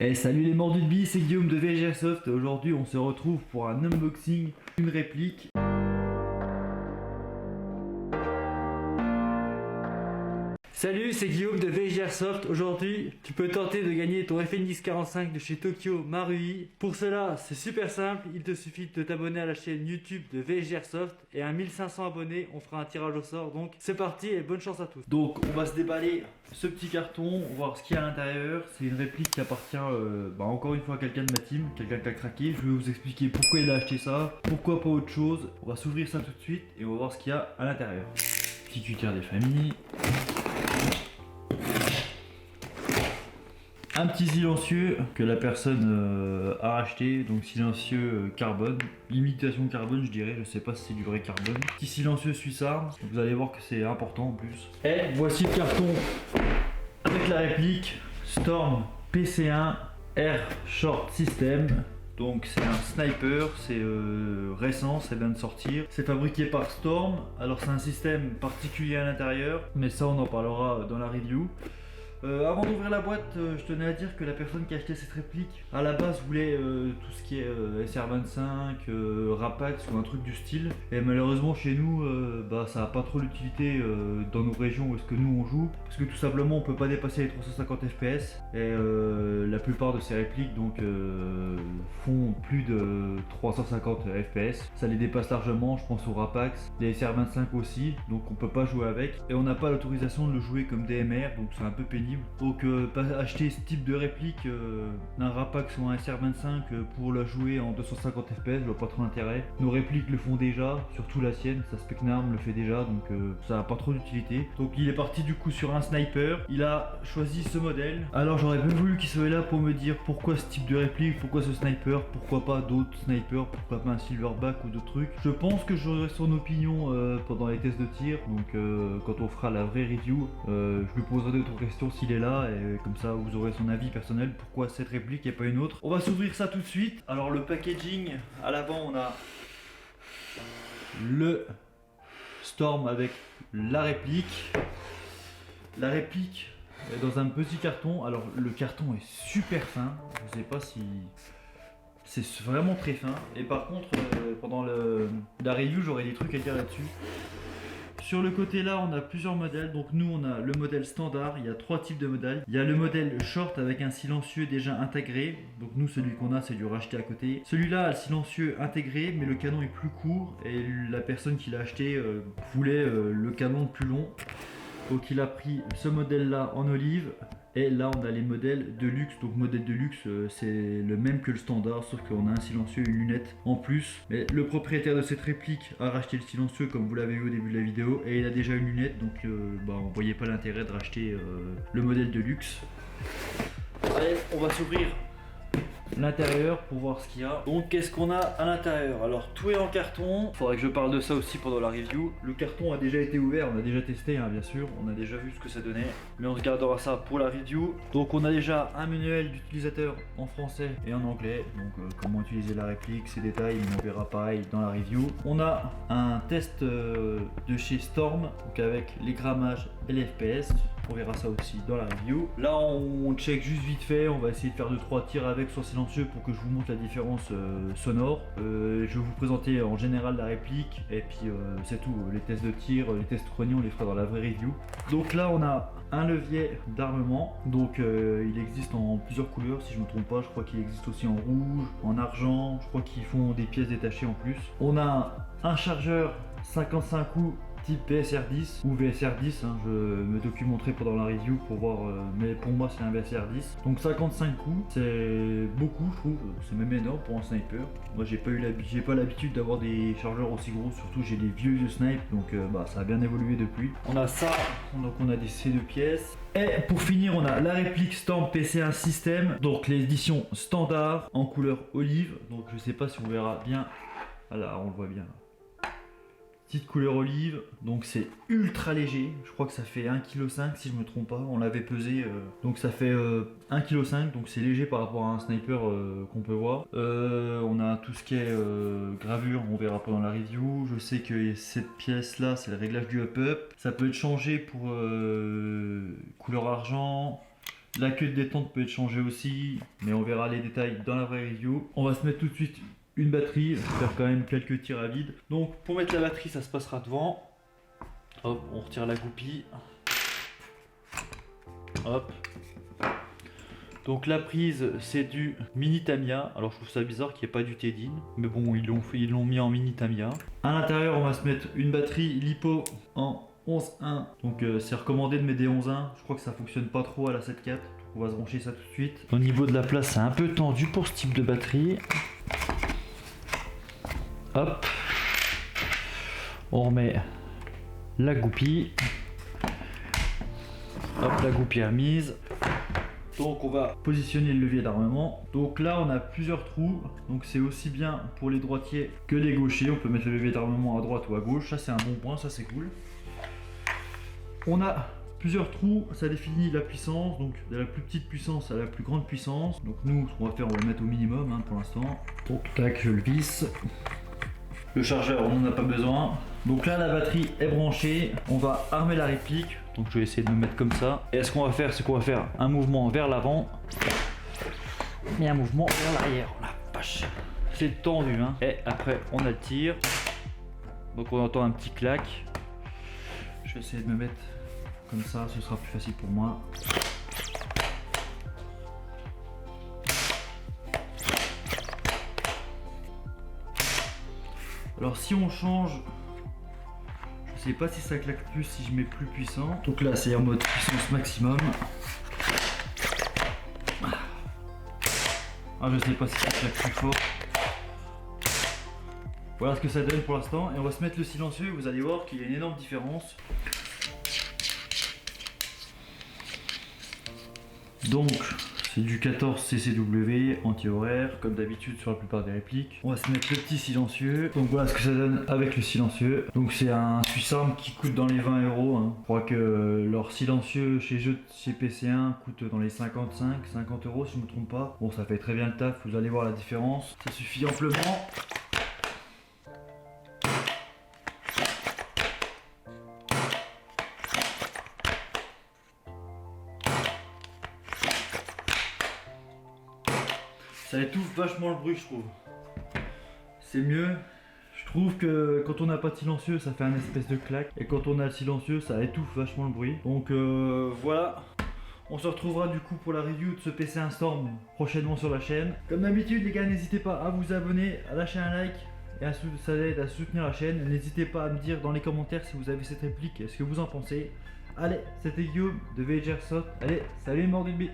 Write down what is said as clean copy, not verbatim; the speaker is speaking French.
Et salut les mordus de billes, c'est Guillaume de VG Airsoft et aujourd'hui on se retrouve pour un unboxing, une réplique. Salut, c'est Guillaume de VG Airsoft. Aujourd'hui, tu peux tenter de gagner ton FNX 45 de chez Tokyo Marui. Pour cela, c'est super simple, il te suffit de t'abonner à la chaîne YouTube de VG Airsoft et à 1500 abonnés, on fera un tirage au sort. Donc c'est parti et bonne chance à tous. Donc on va se déballer ce petit carton, voir ce qu'il y a à l'intérieur. C'est une réplique qui appartient encore une fois à quelqu'un de ma team, quelqu'un qui a craqué. Je vais vous expliquer pourquoi il a acheté ça, pourquoi pas autre chose. On va s'ouvrir ça tout de suite et on va voir ce qu'il y a à l'intérieur. Petit cutter des familles. Un petit silencieux que la personne a acheté, donc silencieux carbone, imitation carbone je dirais, je sais pas si c'est du vrai carbone. Petit silencieux suissard, vous allez voir que c'est important en plus. Et voici le carton avec la réplique Storm PC1 Air Short System. Donc c'est un sniper, c'est récent, ça vient de sortir. C'est fabriqué par Storm, alors c'est un système particulier à l'intérieur, mais ça on en parlera dans la review. Avant d'ouvrir la boîte, je tenais à dire que la personne qui a acheté cette réplique, à la base voulait tout ce qui est SR25, Rapax ou un truc du style. Et malheureusement chez nous, ça n'a pas trop d'utilité dans nos régions où est-ce que nous on joue. Parce que tout simplement on peut pas dépasser les 350 FPS. Et la plupart de ces répliques font plus de 350 FPS. Ça les dépasse largement, je pense au Rapax, les SR25 aussi. Donc on peut pas jouer avec. Et on n'a pas l'autorisation de le jouer comme DMR, donc c'est un peu pénible. Donc acheter ce type de réplique d'un Rapax ou un SR25 pour la jouer en 250 FPS, je vois pas trop l'intérêt. Nos répliques le font déjà, surtout la sienne, sa Specnarm le fait déjà, donc ça n'a pas trop d'utilité. Donc il est parti du coup sur un sniper, il a choisi ce modèle. Alors j'aurais bien voulu qu'il soit là pour me dire pourquoi ce type de réplique, pourquoi ce sniper, pourquoi pas d'autres snipers, pourquoi pas un silverback ou d'autres trucs. Je pense que j'aurai son opinion pendant les tests de tir, donc quand on fera la vraie review, je lui poserai d'autres questions s'il est là, et comme ça vous aurez son avis personnel, pourquoi cette réplique et pas une autre. On va s'ouvrir ça tout de suite. Alors le packaging, à l'avant on a le Storm avec la réplique. La réplique est dans un petit carton. Alors le carton est super fin, je sais pas si... C'est vraiment très fin. Et par contre, pendant la review, j'aurai des trucs à dire là-dessus. Sur le côté là, on a plusieurs modèles. Donc nous, on a le modèle standard. Il y a trois types de modèles. Il y a le modèle short avec un silencieux déjà intégré. Donc nous, celui qu'on a, c'est du racheté à côté. Celui-là a le silencieux intégré, mais le canon est plus court. Et la personne qui l'a acheté voulait le canon plus long. Donc il a pris ce modèle là en olive. Et là on a les modèles de luxe, donc modèle de luxe c'est le même que le standard, sauf qu'on a un silencieux et une lunette en plus. Mais le propriétaire de cette réplique a racheté le silencieux comme vous l'avez vu au début de la vidéo, et il a déjà une lunette, donc on voyait pas l'intérêt de racheter le modèle de luxe. Allez, on va s'ouvrir l'intérieur pour voir ce qu'il y a. Donc qu'est-ce qu'on a à l'intérieur? Alors tout est en carton, faudrait que je parle de ça aussi pendant la review. Le carton a déjà été ouvert, on a déjà testé bien sûr, on a déjà vu ce que ça donnait, mais on se gardera ça pour la review. Donc on a déjà un manuel d'utilisateur en français et en anglais, donc comment utiliser la réplique, ses détails, on verra pareil dans la review. On a un test de chez Storm, donc avec les grammages et les FPS. On verra ça aussi dans la review. Là on check juste vite fait, on va essayer de faire 2-3 tirs avec son silencieux pour que je vous montre la différence sonore. Je vais vous présenter en général la réplique et puis c'est tout. Les tests de tir, les tests chroniques on les fera dans la vraie review. Donc là on a un levier d'armement, donc il existe en plusieurs couleurs si je ne me trompe pas, je crois qu'il existe aussi en rouge, en argent, je crois qu'ils font des pièces détachées en plus. On a un chargeur 55 coups type PSR10 ou VSR10, je me documenterai pendant la review pour voir, mais pour moi c'est un VSR10. Donc 55 coups, c'est beaucoup je trouve, c'est même énorme pour un sniper. Moi j'ai pas l'habitude d'avoir des chargeurs aussi gros, surtout j'ai des vieux snipes, donc ça a bien évolué depuis. On a ça, donc on a ces deux pièces. Et pour finir on a la réplique Storm PC1 System, donc l'édition standard en couleur olive, donc je sais pas si on verra bien, voilà on le voit bien. Petite couleur olive, donc c'est ultra léger, je crois que ça fait 1,5 kg si je me trompe pas, on l'avait pesé, donc ça fait 1,5 kg, donc c'est léger par rapport à un sniper qu'on peut voir. On a tout ce qui est gravure, on verra pendant la review. Je sais que cette pièce là c'est le réglage du up-up, ça peut être changé pour couleur argent, La queue de détente peut être changée aussi, mais on verra les détails dans la vraie review. On va se mettre tout de suite une batterie, faire quand même quelques tirs à vide. Donc pour mettre la batterie, ça se passera devant. Hop, on retire la goupille. Hop. Donc la prise, c'est du mini Tamiya. Alors je trouve ça bizarre qu'il n'y ait pas du Teddin, mais bon, ils l'ont mis en mini Tamiya. À l'intérieur, on va se mettre une batterie LiPo en 11.1. Donc c'est recommandé de mettre des 11.1. Je crois que ça fonctionne pas trop à la 7.4. On va se brancher ça tout de suite. Au niveau de la place, c'est un peu tendu pour ce type de batterie. Hop. On remet la goupille. Hop, la goupille remise. Donc on va positionner le levier d'armement. Donc là on a plusieurs trous. Donc c'est aussi bien pour les droitiers que les gauchers. On peut mettre le levier d'armement à droite ou à gauche. Ça c'est un bon point, ça c'est cool. On a plusieurs trous, ça définit la puissance. Donc de la plus petite puissance à la plus grande puissance. Donc nous ce qu'on va faire, on va le mettre au minimum pour l'instant. Donc tac, je le visse. Le chargeur on n'en a pas besoin. Donc là la batterie est branchée. On va armer la réplique. Donc je vais essayer de me mettre comme ça. Et ce qu'on va faire, c'est qu'on va faire un mouvement vers l'avant et un mouvement vers l'arrière. Oh la vache, c'est tendu hein. Et après on a le tir. Donc on entend un petit clac. Je vais essayer de me mettre comme ça, ce sera plus facile pour moi. Alors si on change, je sais pas si ça claque plus si je mets plus puissant. Donc là c'est en mode puissance maximum. Ah, je sais pas si ça claque plus fort. Voilà ce que ça donne pour l'instant. Et on va se mettre le silencieux. Vous allez voir qu'il y a une énorme différence. Donc c'est du 14 CCW anti-horaire comme d'habitude sur la plupart des répliques. On va se mettre le petit silencieux. Donc voilà ce que ça donne avec le silencieux. Donc c'est un Swissarm qui coûte dans les 20 euros hein. Je crois que leur silencieux chez PC1 coûte dans les 50 euros si je ne me trompe pas. Bon, ça fait très bien le taf, vous allez voir la différence. Ça suffit amplement. Ça étouffe vachement le bruit, je trouve. C'est mieux. Je trouve que quand on n'a pas de silencieux, ça fait un espèce de claque. Et quand on a le silencieux, ça étouffe vachement le bruit. Donc voilà. On se retrouvera du coup pour la review de ce PC1 Storm prochainement sur la chaîne. Comme d'habitude les gars, n'hésitez pas à vous abonner, à lâcher un like. Et ça aide à soutenir la chaîne. N'hésitez pas à me dire dans les commentaires si vous avez cette réplique, ce que vous en pensez. Allez, c'était Guillaume de VG Airsoft. Allez, salut les morts d'une bite.